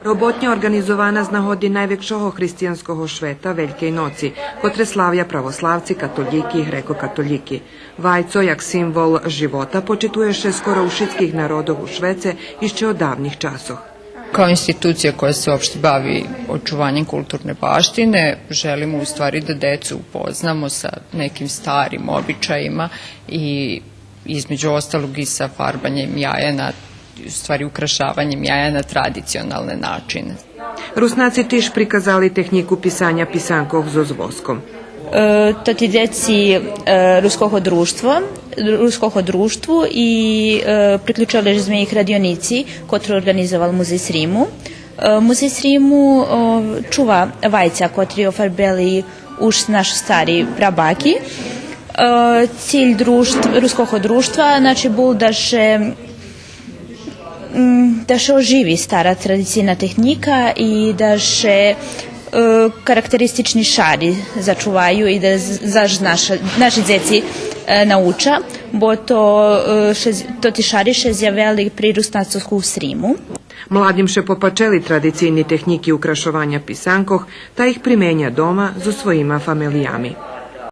Robotnja organizovana z nagodi največšoho hristijanskого šveta Veljkej noci, kotre slavja pravoslavci, katoliki i greko-katoliki. Vajco, jak simbol života, početuje še skoro u všetkih narodov u Švece išće od davnih časov. Kao institucija koja se uopšte bavi očuvanjem kulturne baštine, želimo u stvari da decu upoznamo sa nekim starim običajima i između ostalog i sa farbanjem jaja u stvari ukrašavanjem jaja na tradicionalne načine. Rusnaci tiž prikazali tehniku pisanja pisankov z voskom. Tati deci ruskого društvu i priključali smo ih radionici, kotru organizoval Muzej Srimu. Muzej Srimu čuva vajca, kotri ofarbeli už naši stari prabaki. Cilj ruskого društva, znači, bol da še oživi stara tradicijna tehnika i da še karakteristični šari začuvaju i da naši djeci nauča, bo to ti šari še zjaveli pri Rusnacovsku u Srimu. Mladim še popačeli tradicijni tehniki ukrašovanja pisankoh, ta ih primenja doma za svojima familijami.